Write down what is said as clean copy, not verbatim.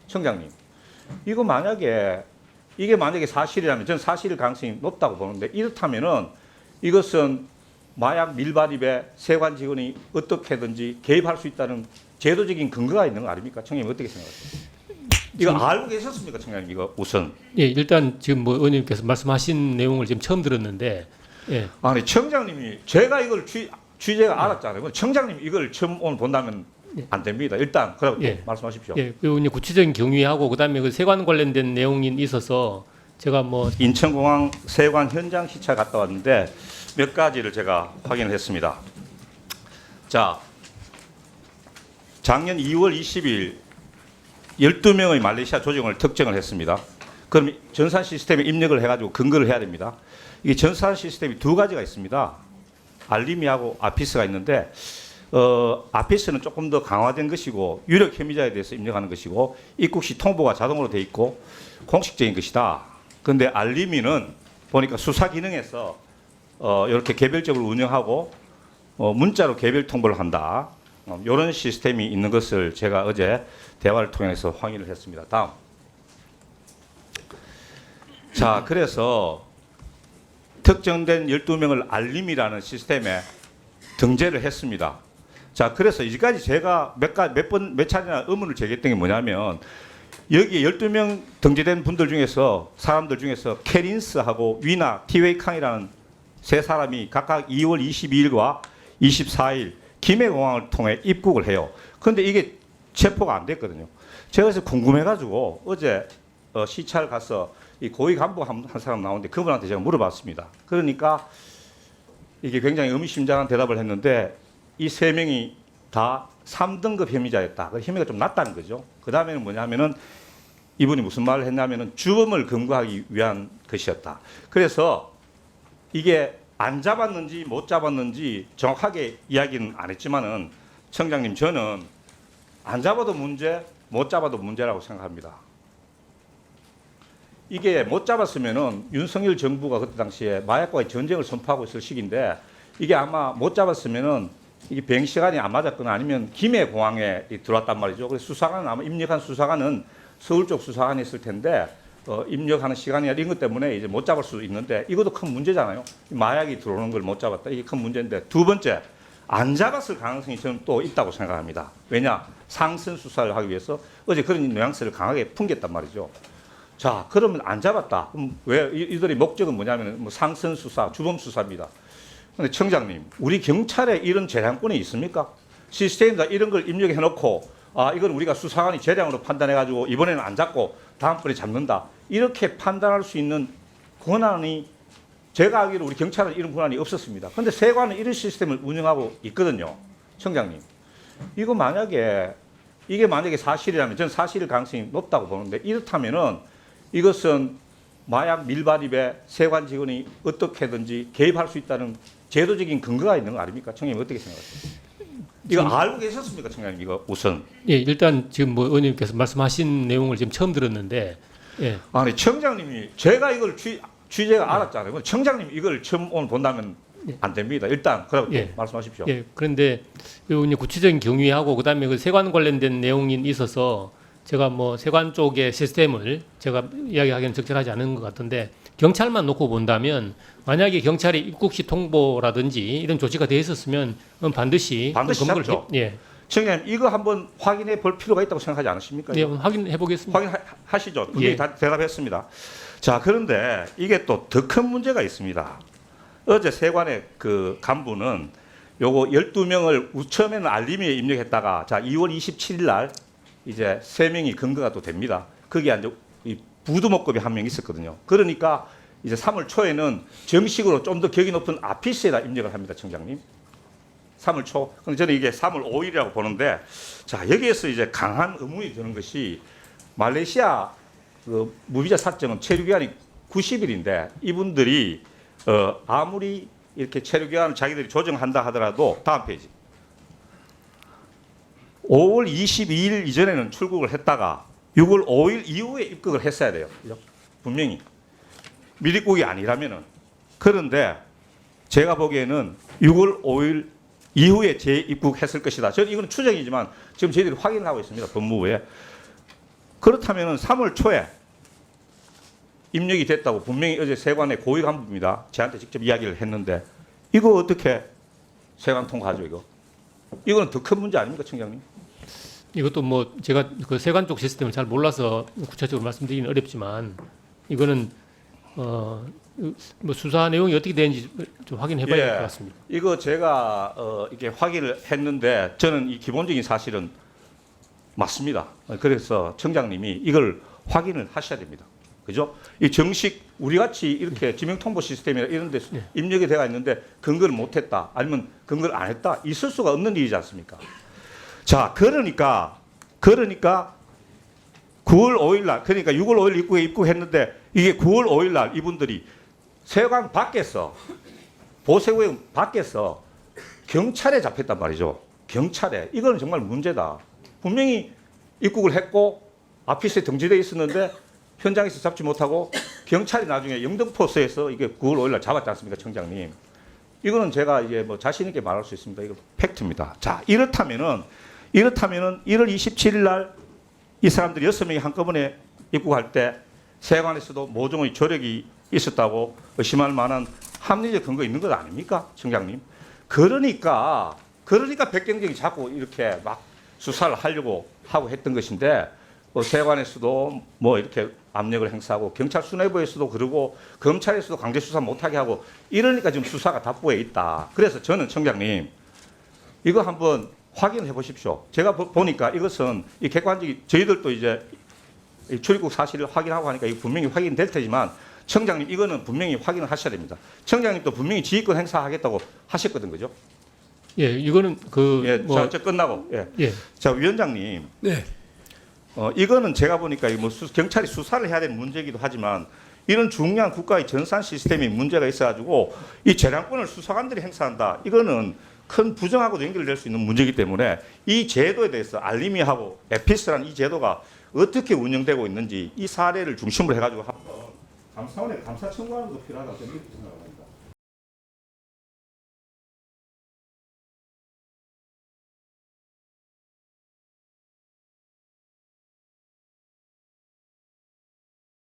청장님, 이거 만약에 이게 만약에 사실이라면 저는 사실일 가능성이 높다고 보는데 이렇다면은 이것은 마약 밀반입에 세관 직원이 어떻게든지 개입할 수 있다는 제도적인 근거가 있는 거 아닙니까? 청장님 어떻게 생각하세요? 이거 알고 계셨습니까, 청장님? 이거 우선. 예, 일단 지금 뭐 의원님께서 말씀하신 내용을 지금 처음 들었는데, 예, 아니 청장님이 제가 이걸 취재가 알았잖아요. 청장님 이걸 처음 오늘 본다면 안 됩니다. 일단 그럼 예. 말씀하십시오. 예, 그리고 이제 구체적인 경위하고 그다음에 그 세관 관련된 내용이 있어서 제가 뭐 인천공항 세관 현장 시찰 갔다 왔는데 몇 가지를 제가 확인했습니다. 자, 작년 2월 20일 12명의 말레이시아 조직원을 특정을 했습니다. 그럼 전산 시스템에 입력을 해가지고 근거를 해야 됩니다. 이게 전산 시스템이 두 가지가 있습니다. 알림이하고 아피스가 있는데 아피스는 조금 더 강화된 것이고 유력 혐의자에 대해서 입력하는 것이고 입국 시 통보가 자동으로 돼 있고 공식적인 것이다. 그런데 알림이는 보니까 수사 기능에서 이렇게 개별적으로 운영하고 문자로 개별 통보를 한다. 이런 시스템이 있는 것을 제가 어제 대화를 통해서 확인을 했습니다. 다음. 자, 그래서 특정된 12명을 알림이라는 시스템에 등재를 했습니다. 자, 그래서 이제까지 제가 몇 차례나 의문을 제기했던 게 뭐냐면 여기 12명 등재된 분들 중에서 사람들 중에서 캐린스하고 위나 티웨이캉이라는 세 사람이 각각 2월 22일과 24일 김해공항을 통해 입국을 해요. 그런데 이게 체포가 안 됐거든요. 제가 그래서 궁금해가지고 어제 시찰 가서 이 고위 간부 한 사람 나오는데 그분한테 제가 물어봤습니다. 그러니까 이게 굉장히 의미심장한 대답을 했는데 이 세 명이 다 3등급 혐의자였다. 그 혐의가 좀 낮다는 거죠. 그 다음에는 뭐냐면은 이분이 무슨 말을 했냐면은 주범을 검거하기 위한 것이었다. 그래서 이게 안 잡았는지 못 잡았는지 정확하게 이야기는 안 했지만은 청장님 저는 안 잡아도 문제, 못 잡아도 문제라고 생각합니다. 이게 못 잡았으면은 윤석열 정부가 그때 당시에 마약과의 전쟁을 선포하고 있을 시기인데 이게 아마 못 잡았으면은 이게 비행 시간이 안 맞았거나 아니면 김해 공항에 들어왔단 말이죠. 그래서 수사관은 아마 입력한 수사관은 서울 쪽 수사관이 있을 텐데 입력하는 시간이나 이런 것 때문에 이제 못 잡을 수 있는데 이것도 큰 문제잖아요. 마약이 들어오는 걸 못 잡았다. 이게 큰 문제인데 두 번째 안 잡았을 가능성이 저는 또 있다고 생각합니다. 왜냐 상선 수사를 하기 위해서 어제 그런 뉘앙스를 강하게 풍겼단 말이죠. 자, 그러면 안 잡았다. 그럼 왜 이들의 목적은 뭐냐면 뭐 상선 수사, 주범 수사입니다. 그런데 청장님, 우리 경찰에 이런 재량권이 있습니까? 시스템에다 이런 걸 입력해 놓고 아, 이건 우리가 수사관이 재량으로 판단해 가지고 이번에는 안 잡고 다음번에 잡는다. 이렇게 판단할 수 있는 권한이 제가 알기로 우리 경찰은 이런 권한이 없었습니다. 그런데 세관은 이런 시스템을 운영하고 있거든요. 청장님, 이거 이게 만약에 사실이라면 저는 사실일 가능성이 높다고 보는데 이렇다면은 이것은 마약 밀반입에 세관 직원이 어떻게든지 개입할 수 있다는 제도적인 근거가 있는 거 아닙니까? 청장님 어떻게 생각하세요? 이거 알고 계셨습니까, 청장님? 이거 우선. 예, 일단 지금 뭐 의원님께서 말씀하신 내용을 지금 처음 들었는데, 예, 아니 청장님이 제가 이걸 취재가 알았잖아요. 청장님 이걸 처음 오늘 본다면 안 됩니다. 일단 그럼 예. 말씀하십시오. 예, 그런데 요 이제 구체적인 경위하고 그다음에 그 세관 관련된 내용이 있어서 제가 뭐 세관 쪽의 시스템을 제가 이야기하기는 적절하지 않은 것 같은데 경찰만 놓고 본다면 만약에 경찰이 입국 시 통보라든지 이런 조치가 돼 있었으면 반드시 검거를 잡죠. 예, 청장님 이거 한번 확인해 볼 필요가 있다고 생각하지 않으십니까? 예, 확인해 보겠습니다. 확인하시죠. 분명히 예. 다 대답했습니다. 자, 그런데 이게 또 더 큰 문제가 있습니다. 어제 세관의 그 간부는 요거 12명을 처음에는 알림에 입력했다가 자 2월 27일 날 이제 3명이 근거가 또 됩니다. 거기에 이제 이 부두목급이 한 명 있었거든요. 그러니까 이제 3월 초에는 정식으로 좀 더 격이 높은 아피스에다 입력을 합니다, 청장님. 3월 초. 근데 저는 이게 3월 5일이라고 보는데 자 여기에서 이제 강한 의문이 드는 것이 말레이시아 그 무비자 사정은 체류 기간이 90일인데 이분들이 아무리 이렇게 체류 기간을 자기들이 조정한다 하더라도 다음 페이지 5월 22일 이전에는 출국을 했다가 6월 5일 이후에 입국을 했어야 돼요. 분명히 미입국이 아니라면은. 그런데 제가 보기에는 6월 5일 이후에 재입국했을 것이다. 저는 이건 추정이지만 지금 저희들이 확인을 하고 있습니다. 법무부에. 그렇다면 3월 초에 입력이 됐다고 분명히 어제 세관의 고위 간부입니다. 저한테 직접 이야기를 했는데 이거 어떻게 세관 통과하죠 이거? 이거는 더 큰 문제 아닙니까, 청장님? 이것도 뭐 제가 그 세관 쪽 시스템을 잘 몰라서 구체적으로 말씀드리기는 어렵지만 이거는 뭐 수사 내용이 어떻게 되는지 좀 확인해봐야 될 것 같습니다. 이거 제가 이렇게 확인을 했는데 저는 이 기본적인 사실은 맞습니다. 그래서 청장님이 이걸 확인을 하셔야 됩니다. 그죠? 이 정식 우리 같이 이렇게 지명통보 시스템이나 이런 데 네. 입력이 되어 있는데 근거를 못 했다 아니면 근거를 안 했다 있을 수가 없는 일이지 않습니까? 자, 그러니까 9월 5일 날 그러니까 6월 5일 입구에 입국했는데 이게 9월 5일 날 이분들이 세관 밖에서 보세구역 밖에서 경찰에 잡혔단 말이죠. 경찰에. 이거는 정말 문제다. 분명히 입국을 했고 아피스에 등재되어 있었는데 현장에서 잡지 못하고 경찰이 나중에 영등포서에서 이게 9월 5일 날 잡았지 않습니까, 청장님? 이거는 제가 이제 뭐 자신 있게 말할 수 있습니다. 이거 팩트입니다. 자, 이렇다면은 1월 27일 날 이 사람들이 6명이 한꺼번에 입국할 때 세관에서도 모종의 조력이 있었다고 의심할 만한 합리적 근거 있는 것 아닙니까, 청장님? 그러니까 백경정이 자꾸 이렇게 막 수사를 하려고 하고 했던 것인데 세관에서도 뭐 이렇게 압력을 행사하고 경찰 수뇌부에서도 그러고 검찰에서도 강제 수사 못하게 하고 이러니까 지금 수사가 답보에 있다. 그래서 저는 청장님 이거 한번 확인해 보십시오. 제가 보니까 이것은 이 객관적인 저희들도 이제 이 출입국 사실을 확인하고 하니까 이거 분명히 확인될 테지만 청장님 이거는 분명히 확인을 하셔야 됩니다. 청장님도 분명히 지휘권 행사하겠다고 하셨거든, 그죠? 예, 이거는 저 끝나고 예. 자, 위원장님. 네. 이거는 제가 보니까 뭐 경찰이 수사를 해야 되는 문제이기도 하지만 이런 중요한 국가의 전산 시스템에 문제가 있어가지고 이 재량권을 수사관들이 행사한다. 이거는 큰 부정하고도 연결될 수 있는 문제이기 때문에 이 제도에 대해서 알림이하고 에피스라는 이 제도가 어떻게 운영되고 있는지 이 사례를 중심으로 해가지고 한번 감사원에 감사 청구하는 것도 필요하다고 저는 이렇게 생각합니다.